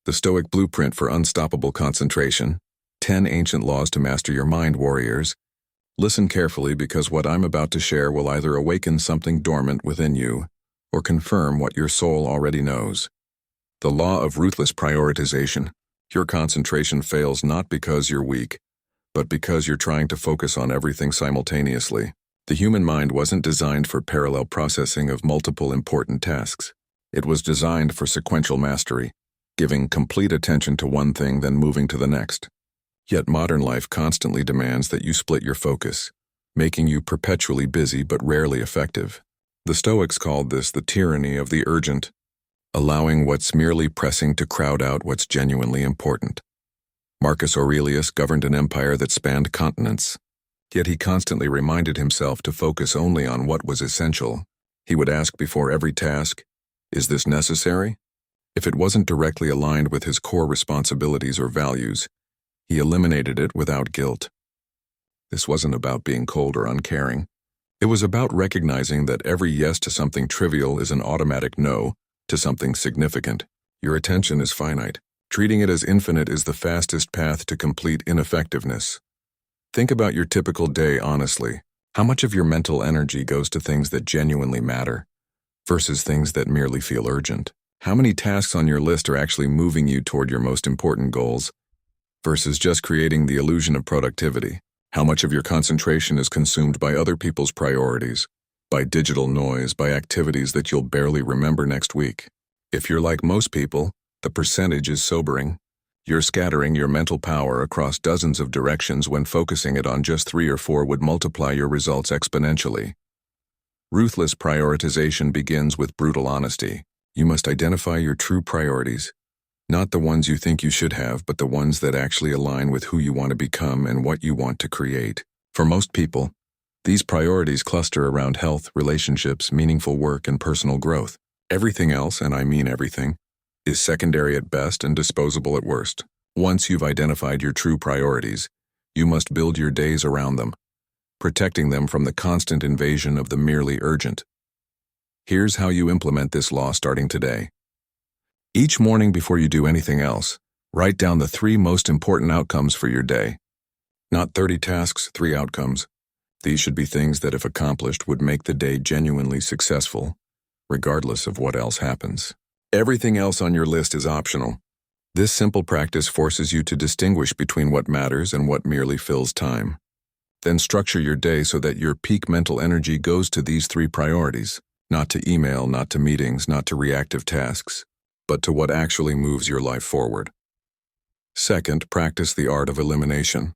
The Stoic Blueprint for Unstoppable Concentration, 10 Ancient Laws to Master Your Mind, Warriors. Listen carefully because what I'm about to share will either awaken something dormant within you or confirm what your soul already knows. The law of ruthless prioritization. Your concentration fails not because you're weak, but because you're trying to focus on everything simultaneously. The human mind wasn't designed for parallel processing of multiple important tasks. It was designed for sequential mastery, giving complete attention to one thing then moving to the next. Yet modern life constantly demands that you split your focus, making you perpetually busy but rarely effective. The Stoics called this the tyranny of the urgent, allowing what's merely pressing to crowd out what's genuinely important. Marcus Aurelius governed an empire that spanned continents, yet he constantly reminded himself to focus only on what was essential. He would ask before every task, "Is this necessary?" If it wasn't directly aligned with his core responsibilities or values, he eliminated it without guilt. This wasn't about being cold or uncaring. It was about recognizing that every yes to something trivial is an automatic no to something significant. Your attention is finite. Treating it as infinite is the fastest path to complete ineffectiveness. Think about your typical day honestly. How much of your mental energy goes to things that genuinely matter versus things that merely feel urgent? How many tasks on your list are actually moving you toward your most important goals versus just creating the illusion of productivity? How much of your concentration is consumed by other people's priorities, by digital noise, by activities that you'll barely remember next week? If you're like most people, the percentage is sobering. You're scattering your mental power across dozens of directions when focusing it on just 3 or 4 would multiply your results exponentially. Ruthless prioritization begins with brutal honesty. You must identify your true priorities, not the ones you think you should have, but the ones that actually align with who you want to become and what you want to create. For most people, these priorities cluster around health, relationships, meaningful work, and personal growth. Everything else, and I mean everything, is secondary at best and disposable at worst. Once you've identified your true priorities, you must build your days around them, protecting them from the constant invasion of the merely urgent. Here's how you implement this law starting today. Each morning before you do anything else, write down the 3 most important outcomes for your day. Not 30 tasks, 3 outcomes. These should be things that, if accomplished, would make the day genuinely successful, regardless of what else happens. Everything else on your list is optional. This simple practice forces you to distinguish between what matters and what merely fills time. Then structure your day so that your peak mental energy goes to these 3 priorities. Not to email, not to meetings, not to reactive tasks, but to what actually moves your life forward. Second, practice the art of elimination.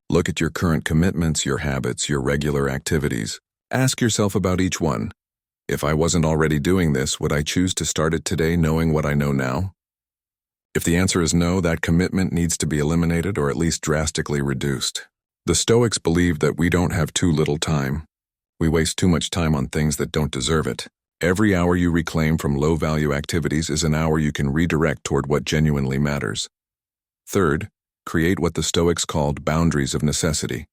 Look at your current commitments, your habits, your regular activities. Ask yourself about each one. If I wasn't already doing this, would I choose to start it today knowing what I know now? If the answer is no, that commitment needs to be eliminated or at least drastically reduced. The Stoics believed that we don't have too little time. We waste too much time on things that don't deserve it. Every hour you reclaim from low-value activities is an hour you can redirect toward what genuinely matters. Third, create what the Stoics called boundaries of necessity.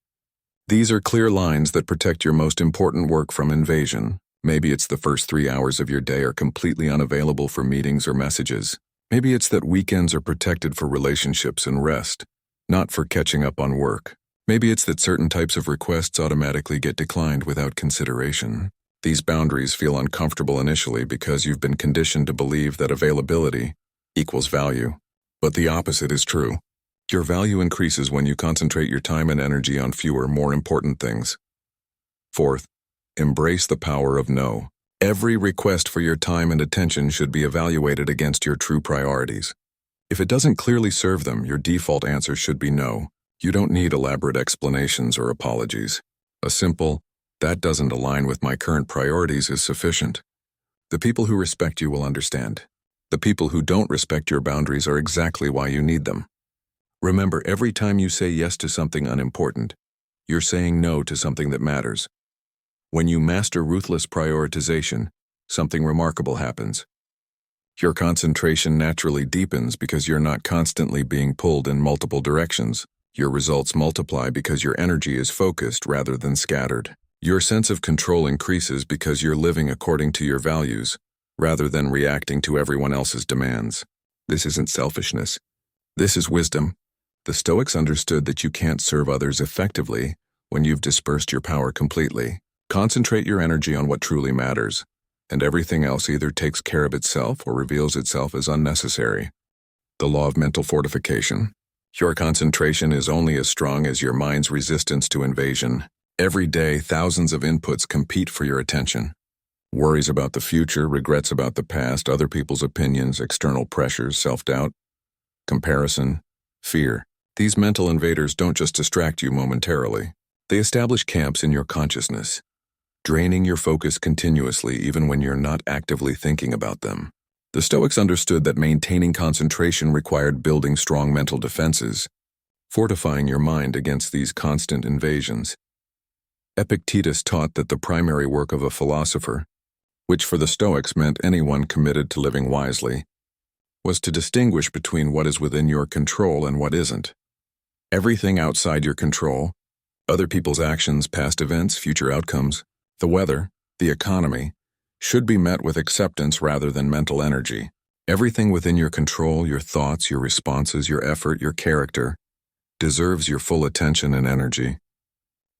These are clear lines that protect your most important work from invasion. Maybe it's the first 3 hours of your day are completely unavailable for meetings or messages. Maybe it's that weekends are protected for relationships and rest, not for catching up on work. Maybe it's that certain types of requests automatically get declined without consideration. These boundaries feel uncomfortable initially because you've been conditioned to believe that availability equals value. But the opposite is true. Your value increases when you concentrate your time and energy on fewer, more important things. Fourth, embrace the power of no. Every request for your time and attention should be evaluated against your true priorities. If it doesn't clearly serve them, your default answer should be no. You don't need elaborate explanations or apologies. A simple, "that doesn't align with my current priorities" is sufficient. The people who respect you will understand. The people who don't respect your boundaries are exactly why you need them. Remember, every time you say yes to something unimportant, you're saying no to something that matters. When you master ruthless prioritization, something remarkable happens. Your concentration naturally deepens because you're not constantly being pulled in multiple directions. Your results multiply because your energy is focused rather than scattered. Your sense of control increases because you're living according to your values, rather than reacting to everyone else's demands. This isn't selfishness. This is wisdom. The Stoics understood that you can't serve others effectively when you've dispersed your power completely. Concentrate your energy on what truly matters, and everything else either takes care of itself or reveals itself as unnecessary. The law of mental fortification. Your concentration is only as strong as your mind's resistance to invasion. Every day, thousands of inputs compete for your attention. Worries about the future, regrets about the past, other people's opinions, external pressures, self-doubt, comparison, fear. These mental invaders don't just distract you momentarily. They establish camps in your consciousness, draining your focus continuously even when you're not actively thinking about them. The Stoics understood that maintaining concentration required building strong mental defenses, fortifying your mind against these constant invasions. Epictetus taught that the primary work of a philosopher, which for the Stoics meant anyone committed to living wisely, was to distinguish between what is within your control and what isn't. Everything outside your control, other people's actions, past events, future outcomes, the weather, the economy, should be met with acceptance rather than mental energy. Everything within your control, your thoughts, your responses, your effort, your character, deserves your full attention and energy.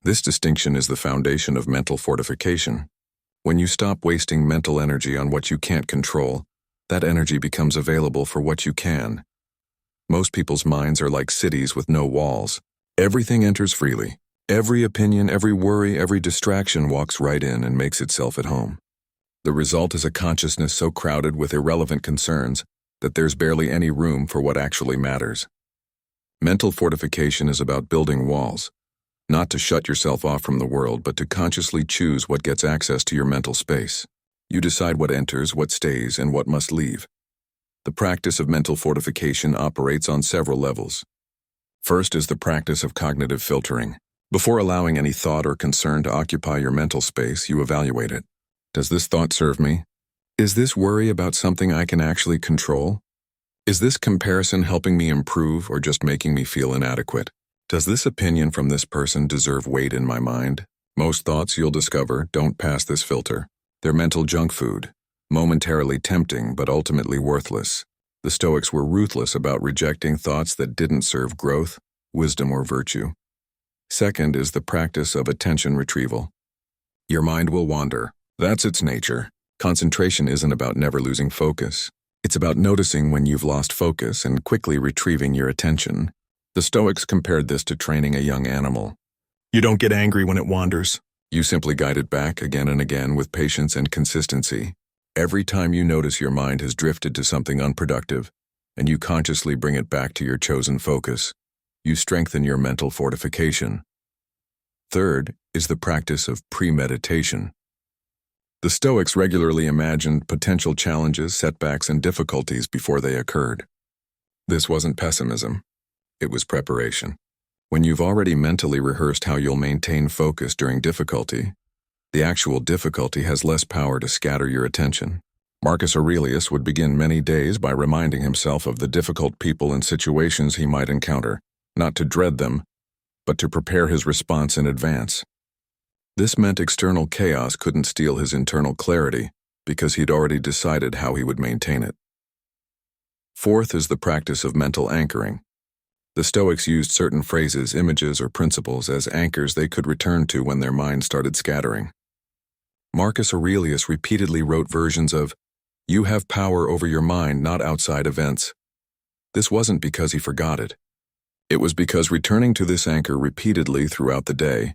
This distinction is the foundation of mental fortification. When you stop wasting mental energy on what you can't control, that energy becomes available for what you can. Most people's minds are like cities with no walls. Everything enters freely. Every opinion, every worry, every distraction walks right in and makes itself at home. The result is a consciousness so crowded with irrelevant concerns that there's barely any room for what actually matters. Mental fortification is about building walls, not to shut yourself off from the world, but to consciously choose what gets access to your mental space. You decide what enters, what stays, and what must leave. The practice of mental fortification operates on several levels. First is the practice of cognitive filtering. Before allowing any thought or concern to occupy your mental space, you evaluate it. Does this thought serve me? Is this worry about something I can actually control? Is this comparison helping me improve or just making me feel inadequate? Does this opinion from this person deserve weight in my mind? Most thoughts, you'll discover, don't pass this filter. They're mental junk food, momentarily tempting but ultimately worthless. The Stoics were ruthless about rejecting thoughts that didn't serve growth, wisdom, or virtue. Second is the practice of attention retrieval. Your mind will wander. That's its nature. Concentration isn't about never losing focus. It's about noticing when you've lost focus and quickly retrieving your attention. The Stoics compared this to training a young animal. You don't get angry when it wanders. You simply guide it back again and again with patience and consistency. Every time you notice your mind has drifted to something unproductive, and you consciously bring it back to your chosen focus, you strengthen your mental fortification. Third is the practice of premeditation. The Stoics regularly imagined potential challenges, setbacks, and difficulties before they occurred. This wasn't pessimism. It was preparation. When you've already mentally rehearsed how you'll maintain focus during difficulty, the actual difficulty has less power to scatter your attention. Marcus Aurelius would begin many days by reminding himself of the difficult people and situations he might encounter, not to dread them, but to prepare his response in advance. This meant external chaos couldn't steal his internal clarity because he'd already decided how he would maintain it. Fourth is the practice of mental anchoring. The Stoics used certain phrases, images, or principles as anchors they could return to when their minds started scattering. Marcus Aurelius repeatedly wrote versions of, "You have power over your mind, not outside events." This wasn't because he forgot it. It was because returning to this anchor repeatedly throughout the day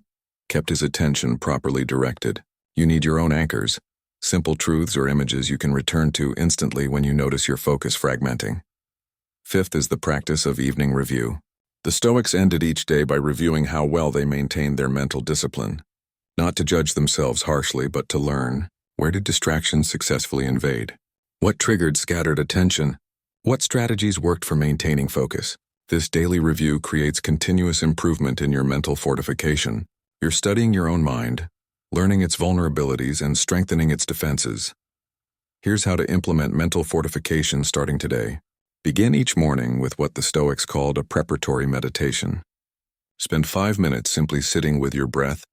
kept his attention properly directed. You need your own anchors, simple truths or images you can return to instantly when you notice your focus fragmenting. Fifth is the practice of evening review. The Stoics ended each day by reviewing how well they maintained their mental discipline, not to judge themselves harshly, but to learn, where did distractions successfully invade? What triggered scattered attention? What strategies worked for maintaining focus? This daily review creates continuous improvement in your mental fortification. You're studying your own mind, learning its vulnerabilities, and strengthening its defenses. Here's how to implement mental fortification starting today. Begin each morning with what the Stoics called a preparatory meditation. Spend 5 minutes simply sitting with your breath,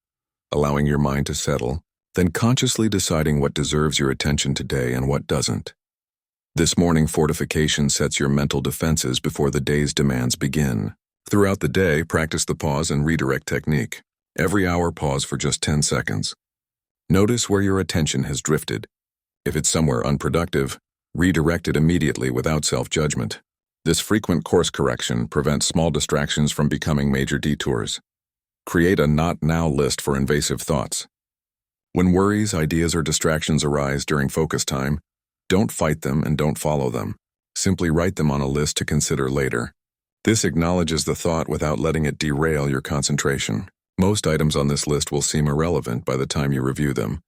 allowing your mind to settle, then consciously deciding what deserves your attention today and what doesn't. This morning fortification sets your mental defenses before the day's demands begin. Throughout the day, practice the pause and redirect technique. Every hour, pause for just 10 seconds. Notice where your attention has drifted. If it's somewhere unproductive, redirect it immediately without self-judgment. This frequent course correction prevents small distractions from becoming major detours. Create a not now list for invasive thoughts. When worries, ideas, or distractions arise during focus time, don't fight them and don't follow them. Simply write them on a list to consider later. This acknowledges the thought without letting it derail your concentration. Most items on this list will seem irrelevant by the time you review them,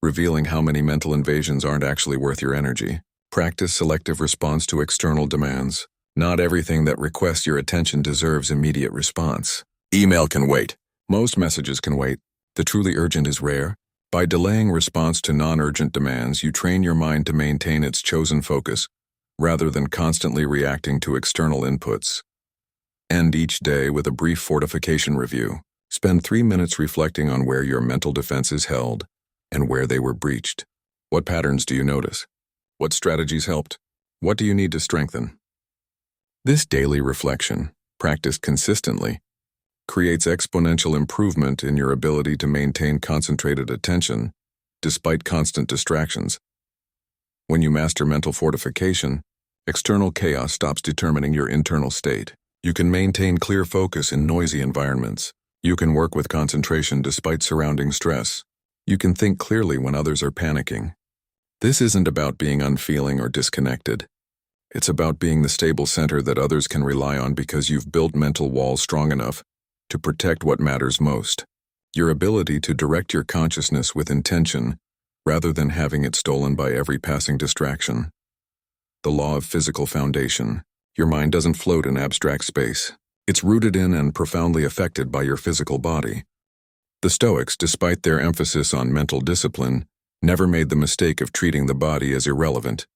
revealing how many mental invasions aren't actually worth your energy. Practice selective response to external demands. Not everything that requests your attention deserves immediate response. Email can wait. Most messages can wait. The truly urgent is rare. By delaying response to non-urgent demands, you train your mind to maintain its chosen focus, rather than constantly reacting to external inputs. End each day with a brief fortification review. Spend 3 minutes reflecting on where your mental defenses held and where they were breached. What patterns do you notice? What strategies helped? What do you need to strengthen? This daily reflection, practiced consistently, creates exponential improvement in your ability to maintain concentrated attention despite constant distractions. When you master mental fortification, external chaos stops determining your internal state. You can maintain clear focus in noisy environments. You can work with concentration despite surrounding stress. You can think clearly when others are panicking. This isn't about being unfeeling or disconnected. It's about being the stable center that others can rely on because you've built mental walls strong enough to protect what matters most. Your ability to direct your consciousness with intention rather than having it stolen by every passing distraction. The law of physical foundation. Your mind doesn't float in abstract space. It's rooted in and profoundly affected by your physical body. The Stoics, despite their emphasis on mental discipline, never made the mistake of treating the body as irrelevant.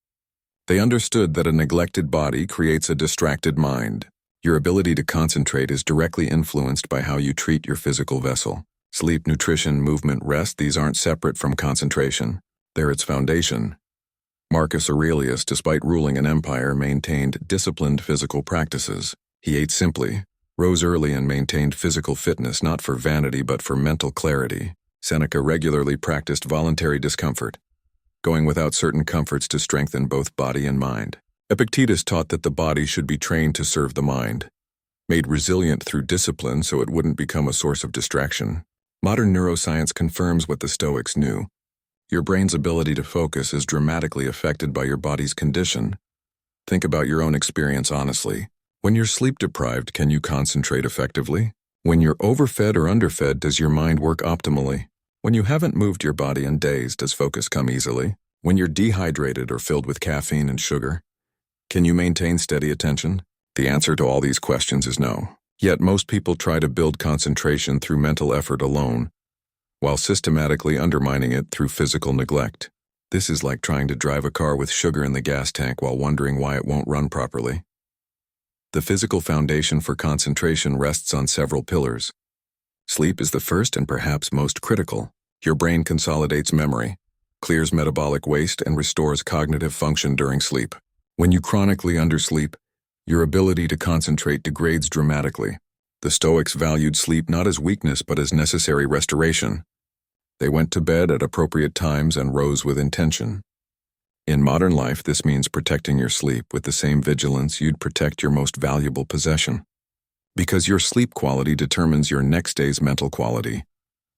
They understood that a neglected body creates a distracted mind. Your ability to concentrate is directly influenced by how you treat your physical vessel. Sleep, nutrition, movement, rest, these aren't separate from concentration. They're its foundation. Marcus Aurelius, despite ruling an empire, maintained disciplined physical practices. He ate simply, rose early, and maintained physical fitness not for vanity but for mental clarity. Seneca regularly practiced voluntary discomfort, going without certain comforts to strengthen both body and mind. Epictetus taught that the body should be trained to serve the mind, made resilient through discipline so it wouldn't become a source of distraction. Modern neuroscience confirms what the Stoics knew. Your brain's ability to focus is dramatically affected by your body's condition. Think about your own experience honestly. When you're sleep-deprived, can you concentrate effectively? When you're overfed or underfed, does your mind work optimally? When you haven't moved your body in days, does focus come easily? When you're dehydrated or filled with caffeine and sugar, can you maintain steady attention? The answer to all these questions is no. Yet most people try to build concentration through mental effort alone, while systematically undermining it through physical neglect. This is like trying to drive a car with sugar in the gas tank while wondering why it won't run properly. The physical foundation for concentration rests on several pillars. Sleep is the first and perhaps most critical. Your brain consolidates memory, clears metabolic waste, and restores cognitive function during sleep. When you chronically undersleep, your ability to concentrate degrades dramatically. The Stoics valued sleep not as weakness but as necessary restoration. They went to bed at appropriate times and rose with intention. In modern life, this means protecting your sleep with the same vigilance you'd protect your most valuable possession. Because your sleep quality determines your next day's mental quality.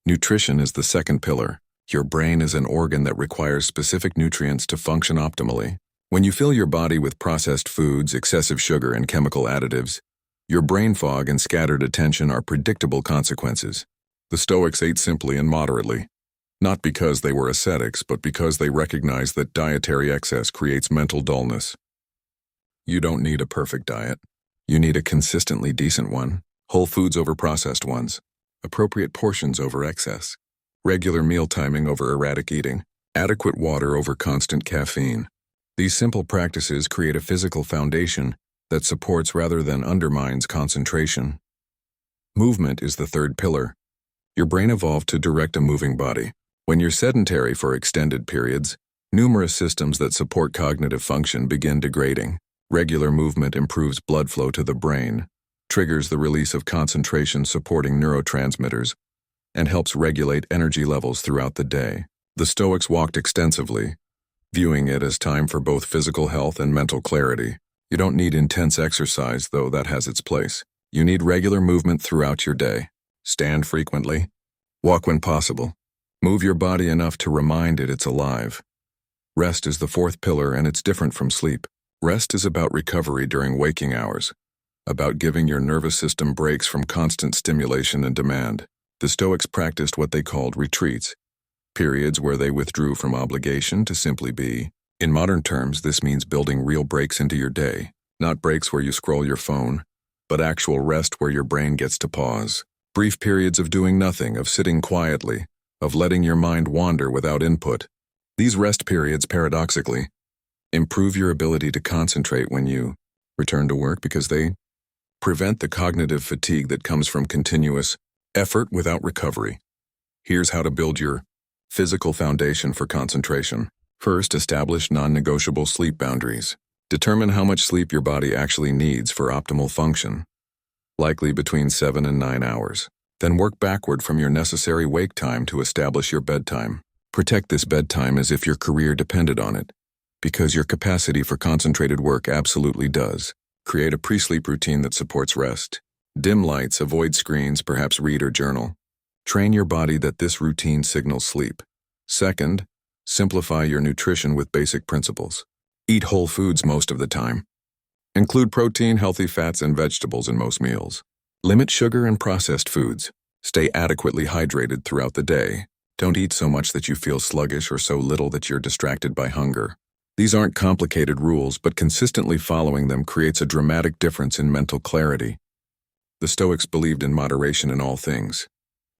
Nutrition is the second pillar. Your brain is an organ that requires specific nutrients to function optimally. When you fill your body with processed foods, excessive sugar, and chemical additives, your brain fog and scattered attention are predictable consequences. The Stoics ate simply and moderately, not because they were ascetics, but because they recognized that dietary excess creates mental dullness. You don't need a perfect diet. You need a consistently decent one. Whole foods over processed ones. Appropriate portions over excess. Regular meal timing over erratic eating. Adequate water over constant caffeine. These simple practices create a physical foundation that supports rather than undermines concentration. Movement is the third pillar. Your brain evolved to direct a moving body. When you're sedentary for extended periods, Numerous systems that support cognitive function begin degrading. Regular movement improves blood flow to the brain, triggers the release of concentration-supporting neurotransmitters, and helps regulate energy levels throughout the day. The Stoics walked extensively, viewing it as time for both physical health and mental clarity. You don't need intense exercise, though that has its place. You need regular movement throughout your day. Stand frequently. Walk when possible. Move your body enough to remind it it's alive. Rest is the fourth pillar, and it's different from sleep. Rest is about recovery during waking hours, about giving your nervous system breaks from constant stimulation and demand. The Stoics practiced what they called retreats, periods where they withdrew from obligation to simply be. In modern terms, this means building real breaks into your day, not breaks where you scroll your phone, but actual rest where your brain gets to pause. Brief periods of doing nothing, of sitting quietly, of letting your mind wander without input. These rest periods, paradoxically, improve your ability to concentrate when you return to work because they prevent the cognitive fatigue that comes from continuous effort without recovery. Here's how to build your physical foundation for concentration. First, establish non-negotiable sleep boundaries. Determine how much sleep your body actually needs for optimal function, likely between 7 and 9 hours. Then work backward from your necessary wake time to establish your bedtime. Protect this bedtime as if your career depended on it, because your capacity for concentrated work absolutely does. Create a pre-sleep routine that supports rest. Dim lights, avoid screens, perhaps read or journal. Train your body that this routine signals sleep. Second, simplify your nutrition with basic principles. Eat whole foods most of the time. Include protein, healthy fats, and vegetables in most meals. Limit sugar and processed foods. Stay adequately hydrated throughout the day. Don't eat so much that you feel sluggish or so little that you're distracted by hunger. These aren't complicated rules, but consistently following them creates a dramatic difference in mental clarity. The Stoics believed in moderation in all things.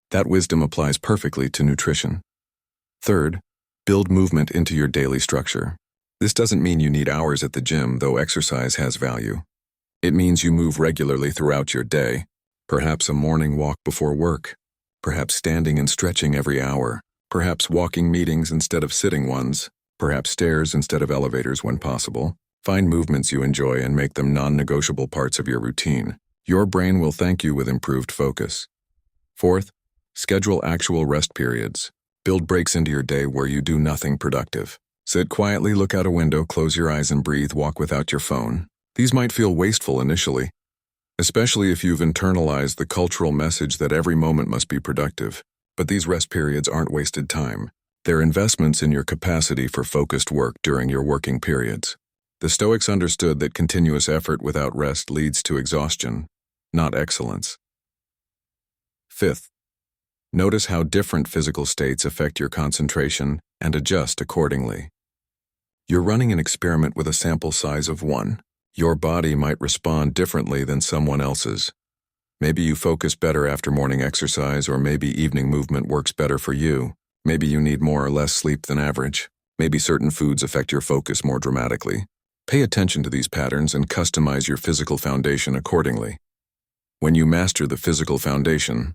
That wisdom applies perfectly to nutrition. Third, build movement into your daily structure. This doesn't mean you need hours at the gym, though exercise has value. It means you move regularly throughout your day, perhaps a morning walk before work, perhaps standing and stretching every hour, perhaps walking meetings instead of sitting ones, perhaps stairs instead of elevators when possible. Find movements you enjoy and make them non-negotiable parts of your routine. Your brain will thank you with improved focus. Fourth, schedule actual rest periods. Build breaks into your day where you do nothing productive. Sit quietly, look out a window, close your eyes and breathe, walk without your phone. These might feel wasteful initially, especially if you've internalized the cultural message that every moment must be productive. But these rest periods aren't wasted time. They're investments in your capacity for focused work during your working periods. The Stoics understood that continuous effort without rest leads to exhaustion, not excellence. Fifth, notice how different physical states affect your concentration and adjust accordingly. You're running an experiment with a sample size of 1. Your body might respond differently than someone else's. Maybe you focus better after morning exercise, or maybe evening movement works better for you. Maybe you need more or less sleep than average. Maybe certain foods affect your focus more dramatically. Pay attention to these patterns and customize your physical foundation accordingly. When you master the physical foundation,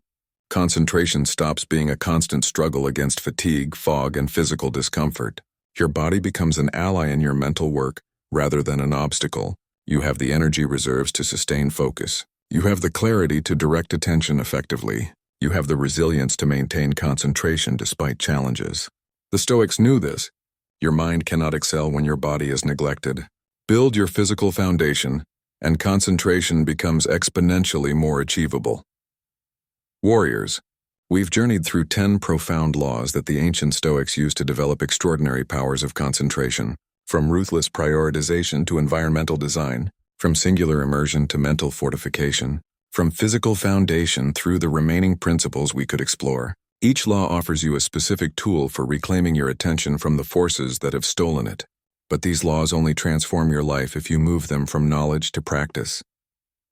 concentration stops being a constant struggle against fatigue, fog, and physical discomfort. Your body becomes an ally in your mental work rather than an obstacle. You have the energy reserves to sustain focus. You have the clarity to direct attention effectively. You have the resilience to maintain concentration despite challenges. The Stoics knew this. Your mind cannot excel when your body is neglected. Build your physical foundation, and concentration becomes exponentially more achievable. Warriors, we've journeyed through 10 profound laws that the ancient Stoics used to develop extraordinary powers of concentration, from ruthless prioritization to environmental design, from singular immersion to mental fortification, from physical foundation through the remaining principles we could explore. Each law offers you a specific tool for reclaiming your attention from the forces that have stolen it. But these laws only transform your life if you move them from knowledge to practice.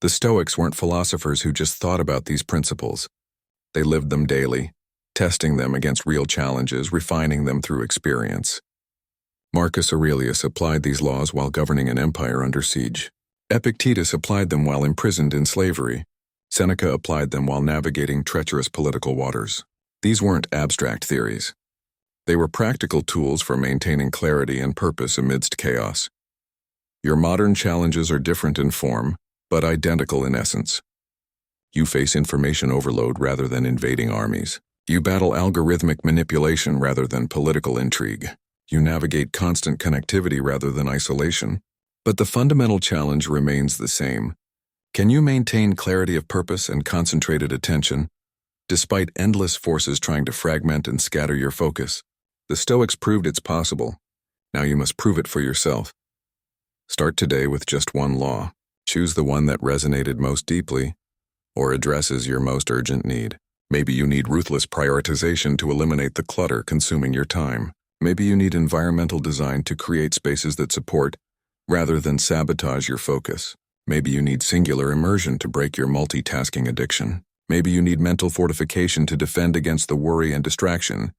The Stoics weren't philosophers who just thought about these principles. They lived them daily, testing them against real challenges, refining them through experience. Marcus Aurelius applied these laws while governing an empire under siege. Epictetus applied them while imprisoned in slavery. Seneca applied them while navigating treacherous political waters. These weren't abstract theories. They were practical tools for maintaining clarity and purpose amidst chaos. Your modern challenges are different in form, but identical in essence. You face information overload rather than invading armies. You battle algorithmic manipulation rather than political intrigue. You navigate constant connectivity rather than isolation. But the fundamental challenge remains the same. Can you maintain clarity of purpose and concentrated attention, despite endless forces trying to fragment and scatter your focus? The Stoics proved it's possible. Now you must prove it for yourself. Start today with just one law. Choose the one that resonated most deeply or addresses your most urgent need. Maybe you need ruthless prioritization to eliminate the clutter consuming your time. Maybe you need environmental design to create spaces that support, rather than sabotage your focus. Maybe you need singular immersion to break your multitasking addiction. Maybe you need mental fortification to defend against the worry and distraction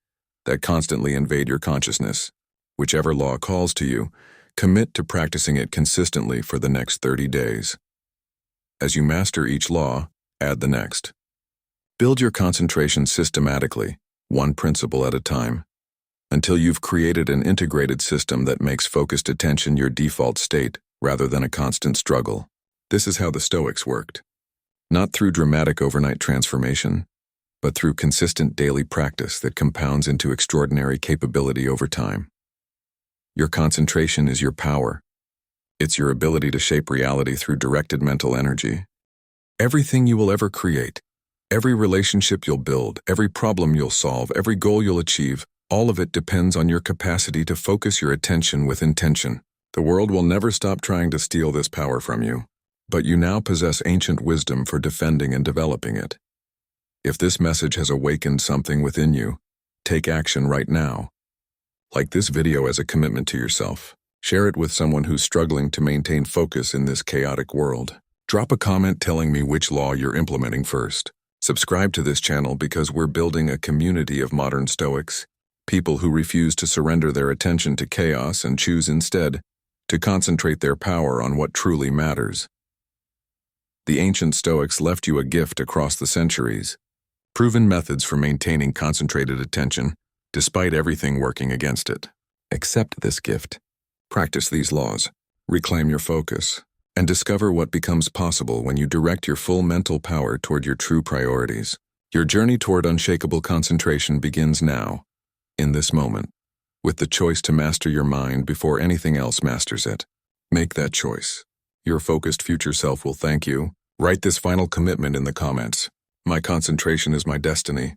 that constantly invade your consciousness. Whichever law calls to you, commit to practicing it consistently for the next 30 days. As you master each law, add the next. Build your concentration systematically, one principle at a time, until you've created an integrated system that makes focused attention your default state rather than a constant struggle. This is how the Stoics worked. Not through dramatic overnight transformation, but through consistent daily practice that compounds into extraordinary capability over time. Your concentration is your power. It's your ability to shape reality through directed mental energy. Everything you will ever create, every relationship you'll build, every problem you'll solve, every goal you'll achieve, all of it depends on your capacity to focus your attention with intention. The world will never stop trying to steal this power from you, but you now possess ancient wisdom for defending and developing it. If this message has awakened something within you, take action right now. Like this video as a commitment to yourself. Share it with someone who's struggling to maintain focus in this chaotic world. Drop a comment telling me which law you're implementing first. Subscribe to this channel because we're building a community of modern Stoics, people who refuse to surrender their attention to chaos and choose instead to concentrate their power on what truly matters. The ancient Stoics left you a gift across the centuries, proven methods for maintaining concentrated attention despite everything working against it. Accept this gift, practice these laws, reclaim your focus, and discover what becomes possible when you direct your full mental power toward your true priorities. Your journey toward unshakable concentration begins now, in this moment, with the choice to master your mind before anything else masters it. Make that choice. Your focused future self will thank you. Write this final commitment in the comments. My concentration is my destiny.